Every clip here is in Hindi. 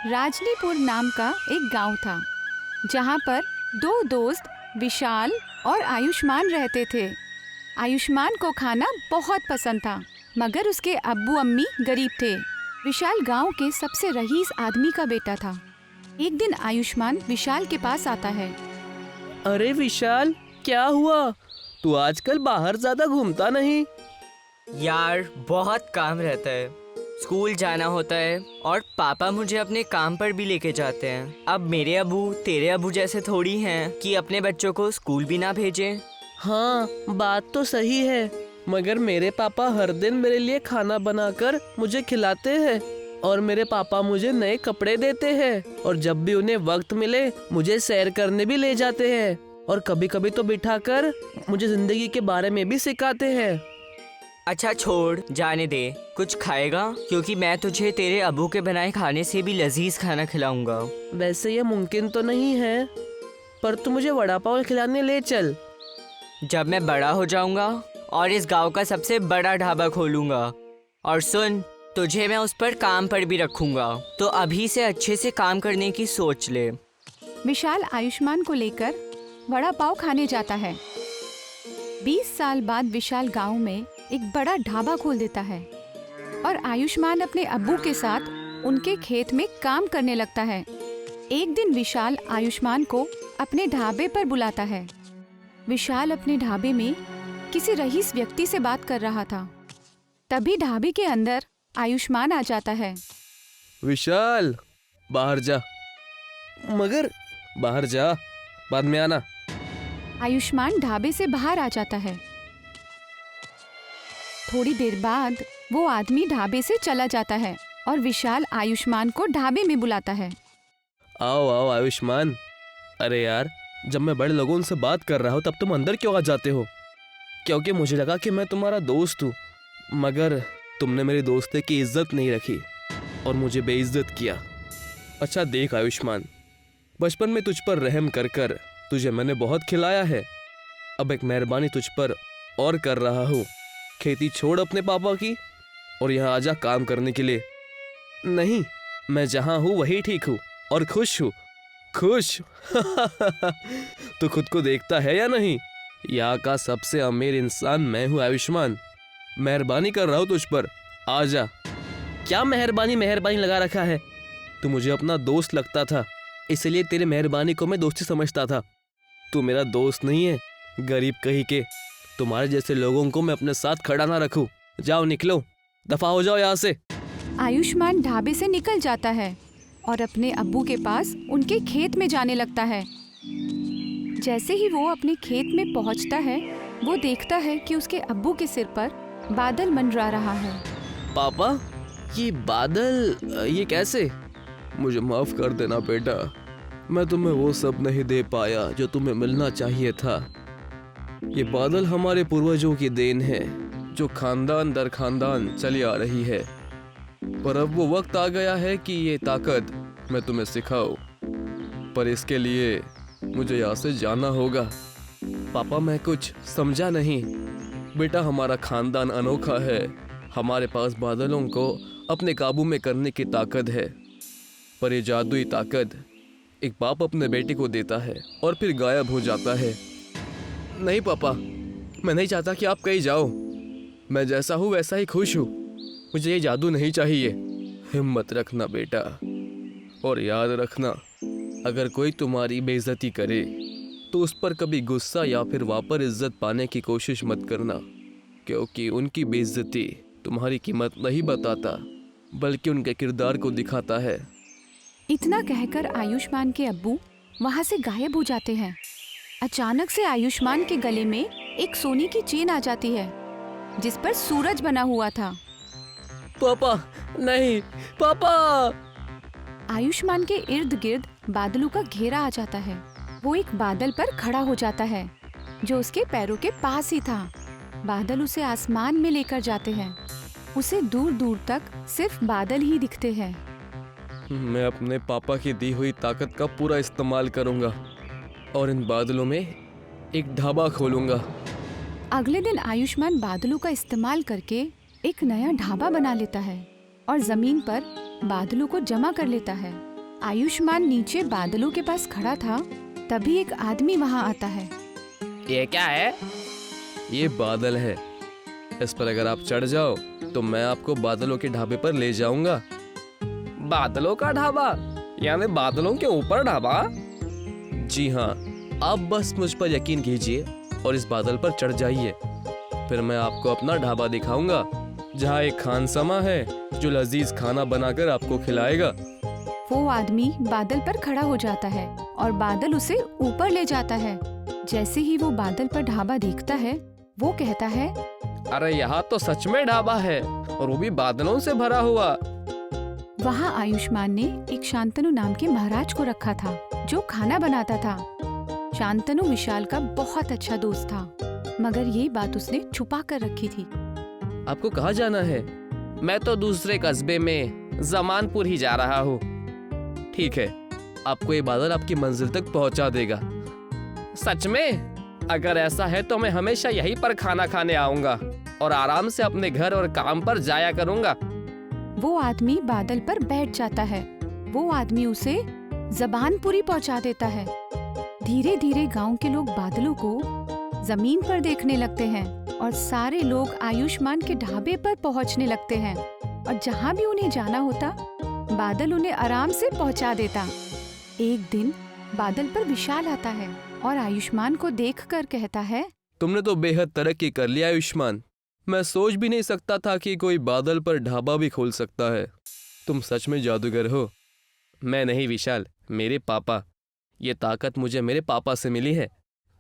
राजनीपुर नाम का एक गांव था जहां पर दो दोस्त विशाल और आयुष्मान रहते थे। आयुष्मान को खाना बहुत पसंद था, मगर उसके अब्बू अम्मी गरीब थे। विशाल गांव के सबसे रईस आदमी का बेटा था। एक दिन आयुष्मान विशाल के पास आता है। अरे विशाल, क्या हुआ? तू आजकल बाहर ज्यादा घूमता नहीं। यार बहुत काम रहता है, स्कूल जाना होता है और पापा मुझे अपने काम पर भी लेके जाते हैं। अब मेरे अबू तेरे अबू जैसे थोड़ी हैं कि अपने बच्चों को स्कूल भी ना भेजें। हाँ, बात तो सही है, मगर मेरे पापा हर दिन मेरे लिए खाना बनाकर मुझे खिलाते हैं और मेरे पापा मुझे नए कपड़े देते हैं और जब भी उन्हें वक्त मिले मुझे सैर करने भी ले जाते हैं और कभी कभी तो बिठाकर मुझे जिंदगी के बारे में भी सिखाते हैं। अच्छा छोड़, जाने दे। कुछ खाएगा? क्योंकि मैं तुझे तेरे अबू के बनाए खाने से भी लजीज खाना खिलाऊंगा। वैसे ये मुमकिन तो नहीं है, पर तू मुझे वड़ा पाव खिलाने ले चल। जब मैं बड़ा हो जाऊंगा और इस गांव का सबसे बड़ा ढाबा खोलूंगा। और सुन, तुझे मैं उस पर काम पर भी रखूंगा, तो अभी से अच्छे से काम करने की सोच ले। विशाल आयुष्मान को लेकर वड़ा पाव खाने जाता है। 20 साल बाद विशाल गांव में एक बड़ा ढाबा खोल देता है और आयुष्मान अपने अब्बू के साथ उनके खेत में काम करने लगता है। एक दिन विशाल आयुष्मान को अपने ढाबे पर बुलाता है। विशाल अपने ढाबे में किसी रईस व्यक्ति से बात कर रहा था। तभी ढाबे के अंदर आयुष्मान आ जाता है। विशाल, बाहर जा। मगर बाहर जा, बाद में आना। आयुष्मान ढाबे से बाहर आ जाता है। थोड़ी देर बाद वो आदमी ढाबे से चला जाता है और विशाल आयुष्मान को ढाबे में बुलाता है। आओ आओ आयुष्मान। अरे यार, जब मैं बड़े लोगों से बात कर रहा हूँ तब तुम अंदर क्यों आ जाते हो? क्योंकि मुझे लगा कि मैं तुम्हारा दोस्त हूँ, मगर तुमने मेरी दोस्ती की इज्जत नहीं रखी और मुझे बेइज्जत किया। अच्छा देख आयुष्मान, बचपन में तुझ पर रहम कर कर तुझे मैंने बहुत खिलाया है। अब एक मेहरबानी तुझ पर और कर रहा हूँ। खेती छोड़ अपने पापा की और यहाँ आजा काम करने के लिए। नहीं, मैं जहाँ हूँ वही ठीक हूँ और खुश हूँ। खुश? तू खुद को देखता है या नहीं? यहाँ का सबसे अमीर इंसान मैं हूँ आयुष्मान। मेहरबानी कर रहा हूँ तुझ पर, आजा। क्या मेहरबानी मेहरबानी लगा रखा है? तू मुझे अपना दोस्त लगता था, इसलिए तेरे मेहरबानी को मैं दोस्ती समझता था। तू मेरा दोस्त नहीं है, गरीब कहीं के। तुम्हारे जैसे लोगों को मैं अपने साथ खड़ा ना रखूं। जाओ, निकलो, दफा हो जाओ यहाँ से। आयुष्मान ढाबे से निकल जाता है और अपने अब्बू के पास उनके खेत में जाने लगता है। जैसे ही वो अपने खेत में पहुंचता है, वो देखता है कि उसके अब्बू के सिर पर बादल मंडरा रहा है। पापा, ये बादल, ये कैसे? मुझे माफ कर देना बेटा, मैं तुम्हें वो सब नहीं दे पाया जो तुम्हें मिलना चाहिए था। ये बादल हमारे पूर्वजों की देन है जो खानदान दर खानदान चली आ रही है, पर अब वो वक्त आ गया है कि ये ताकत मैं तुम्हें सिखाऊं। पर इसके लिए मुझे यहाँ से जाना होगा। पापा, मैं कुछ समझा नहीं। बेटा, हमारा खानदान अनोखा है। हमारे पास बादलों को अपने काबू में करने की ताकत है, पर ये जादुई ताकत एक बाप अपने बेटे को देता है और फिर गायब हो जाता है। नहीं पापा, मैं नहीं चाहता कि आप कहीं जाओ। मैं जैसा हूँ वैसा ही खुश हूँ। मुझे ये जादू नहीं चाहिए। हिम्मत रखना बेटा, और याद रखना, अगर कोई तुम्हारी बेइज्जती करे तो उस पर कभी गुस्सा या फिर वापस इज्जत पाने की कोशिश मत करना, क्योंकि उनकी बेइज्जती तुम्हारी कीमत नहीं बताता, बल्कि उनके किरदार को दिखाता है। इतना कहकर आयुष्मान के अब्बू वहाँ से गायब हो जाते हैं। अचानक से आयुष्मान के गले में एक सोने की चेन आ जाती है जिस पर सूरज बना हुआ था। पापा, नहीं पापा! आयुष्मान के इर्द गिर्द बादलों का घेरा आ जाता है। वो एक बादल पर खड़ा हो जाता है जो उसके पैरों के पास ही था। बादल उसे आसमान में लेकर जाते हैं। उसे दूर दूर तक सिर्फ बादल ही दिखते हैं। मैं अपने पापा की दी हुई ताकत का पूरा इस्तेमाल करूंगा और इन बादलों में एक ढाबा खोलूंगा। अगले दिन आयुष्मान बादलों का इस्तेमाल करके एक नया ढाबा बना लेता है और जमीन पर बादलों को जमा कर लेता है। आयुष्मान नीचे बादलों के पास खड़ा था, तभी एक आदमी वहाँ आता है। ये क्या है? ये बादल है। इस पर अगर आप चढ़ जाओ तो मैं आपको बादलों के ढाबे पर ले जाऊंगा। बादलों का ढाबा? यानी बादलों के ऊपर ढाबा? जी हाँ, आप बस मुझ पर यकीन कीजिए और इस बादल पर चढ़ जाइए। फिर मैं आपको अपना ढाबा दिखाऊंगा, जहाँ एक खानसमा है जो लजीज खाना बनाकर आपको खिलाएगा। वो आदमी बादल पर खड़ा हो जाता है और बादल उसे ऊपर ले जाता है। जैसे ही वो बादल पर ढाबा देखता है, वो कहता है, अरे यहाँ तो सच में ढाबा है और वो भी बादलों से भरा हुआ। वहाँ आयुष्मान ने एक शांतनु नाम के महाराज को रखा था, जो खाना बनाता था। शांतनु विशाल का बहुत अच्छा दोस्त था, मगर ये बात उसने छुपा कर रखी थी। आपको कहाँ जाना है? मैं तो दूसरे कस्बे में जमानपुर ही जा रहा हूँ। ठीक है, आपको ये बादल आपकी मंजिल तक पहुँचा देगा। सच में? अगर ऐसा है तो मैं हमेशा यहीं पर खाना खाने आऊंगा और आराम से अपने घर और काम पर जाया करूंगा। वो आदमी बादल पर बैठ जाता है। वो आदमी उसे जबानपुरी पहुंचा देता है। धीरे धीरे गांव के लोग बादलों को जमीन पर देखने लगते हैं और सारे लोग आयुष्मान के ढाबे पर पहुंचने लगते हैं, और जहां भी उन्हें जाना होता, बादल उन्हें आराम से पहुंचा देता। एक दिन बादल पर विशाल आता है और आयुष्मान को देखकर कहता है, तुमने तो बेहद तरक्की कर लिया आयुष्मान। मैं सोच भी नहीं सकता था कि कोई बादल पर ढाबा भी खोल सकता है। तुम सच में जादूगर हो। मैं नहीं विशाल, मेरे पापा। ये ताकत मुझे मेरे पापा से मिली है।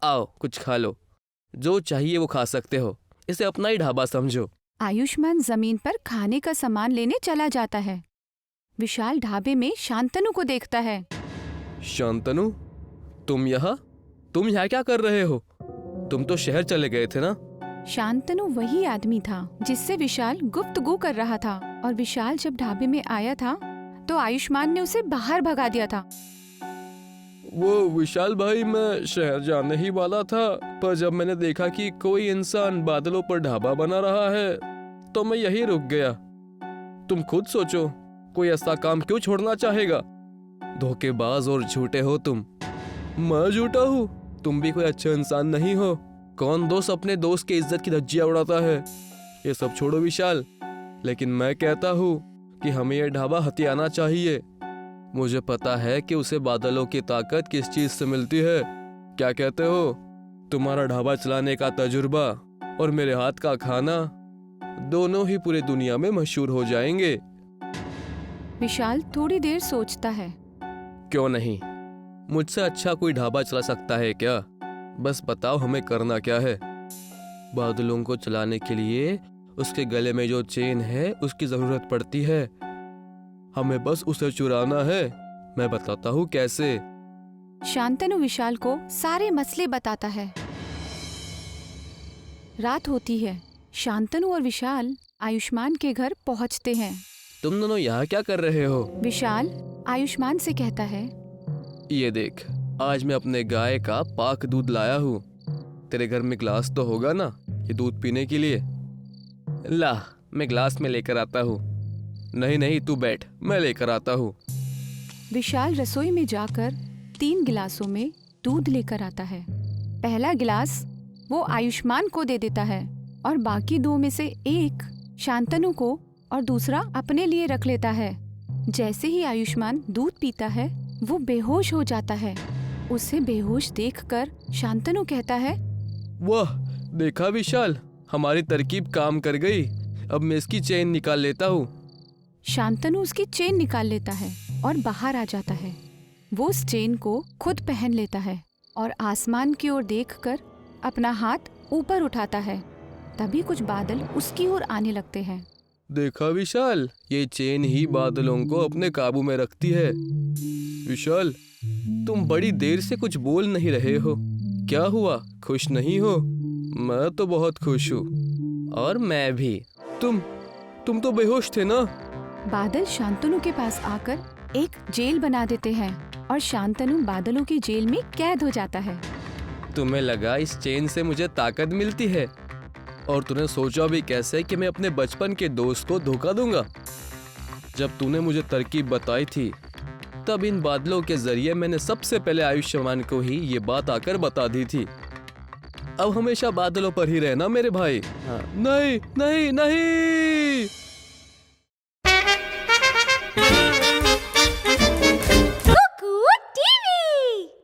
आओ कुछ खा लो, जो चाहिए वो खा सकते हो। इसे अपना ही ढाबा समझो। आयुष्मान जमीन पर खाने का सामान लेने चला जाता है। विशाल ढाबे में शांतनु को देखता है। शांतनु, तुम यहाँ क्या कर रहे हो? तुम तो शहर चले गए थे ना? शांतनु वही आदमी था जिससे विशाल गुफ्तगू कर रहा था, और विशाल जब ढाबे में आया था तो आयुष्मान ने उसे बाहर भगा दिया था। वो विशाल भाई, मैं शहर जाने ही वाला था, पर जब मैंने देखा कि कोई इंसान बादलों पर ढाबा बना रहा है तो मैं यही रुक गया। तुम खुद सोचो, कोई ऐसा काम क्यों छोड़ना चाहेगा? धोखेबाज और झूठे हो तुम। मैं झूठा हूँ? तुम भी कोई अच्छा इंसान नहीं हो। कौन दोस्त अपने दोस्त की इज्जत की धज्जियां उड़ाता है? ये सब छोड़ो विशाल, लेकिन मैं कहता हूँ कि हमें यह ढाबा हथियाना चाहिए। मुझे पता है कि उसे बादलों की ताकत किस चीज से मिलती है। क्या कहते हो? तुम्हारा ढाबा चलाने का तजुर्बा और मेरे हाथ का खाना दोनों ही पूरी दुनिया में मशहूर हो जाएंगे। विशाल थोड़ी देर सोचता है। क्यों नहीं, मुझसे अच्छा कोई ढाबा चला सकता है क्या? बस बताओ हमें करना क्या है। बादलों को चलाने के लिए उसके गले में जो चेन है उसकी जरूरत पड़ती है। हमें बस उसे चुराना है। मैं बताता हूँ कैसे। शांतनु विशाल को सारे मसले बताता है। रात होती है। शांतनु और विशाल आयुष्मान के घर पहुँचते हैं। तुम दोनों यहाँ क्या कर रहे हो? विशाल आयुष्मान से कहता है, ये देख, आज मैं अपने गाय का पाक दूध लाया हूँ। तेरे घर में ग्लास तो होगा ना ये दूध पीने के लिए? ला, मैं ग्लास में लेकर आता हूँ। नहीं, तू बैठ, मैं लेकर आता हूँ। विशाल रसोई में जाकर 3 गिलासों में दूध लेकर आता है। पहला गिलास वो आयुष्मान को दे देता है और बाकी 2 में से एक शांतनु को और दूसरा अपने लिए रख लेता है। जैसे ही आयुष्मान दूध पीता है, वो बेहोश हो जाता है। उसे बेहोश देखकर शांतनु कहता है, वाह, देखा विशाल, हमारी तरकीब काम कर गई। अब मैं इसकी चेन निकाल लेता हूँ। शांतनु उसकी चेन निकाल लेता है और बाहर आ जाता है। वो उस चेन को खुद पहन लेता है और आसमान की ओर देखकर अपना हाथ ऊपर उठाता है। तभी कुछ बादल उसकी ओर आने लगते हैं। देखा विशाल, ये चेन ही बादलों को अपने काबू में रखती है। विशाल, तुम बड़ी देर से कुछ बोल नहीं रहे हो। क्या हुआ, खुश नहीं हो? मैं तो बहुत खुश हूँ। और मैं भी। तुम तो बेहोश थे ना? बादल शांतनु के पास आकर एक जेल बना देते हैं और शांतनु बादलों की जेल में कैद हो जाता है। तुम्हें लगा इस चेन से मुझे ताकत मिलती है, और तूने सोचा भी कैसे कि मैं अपने बचपन के दोस्त को धोखा दूंगा? जब तूने मुझे तरकीब बताई थी तब इन बादलों के जरिए मैंने सबसे पहले आयुष्मान को ही ये बात आकर बता दी थी। अब हमेशा बादलों पर ही रहना मेरे भाई। हाँ। नहीं नहीं नहीं।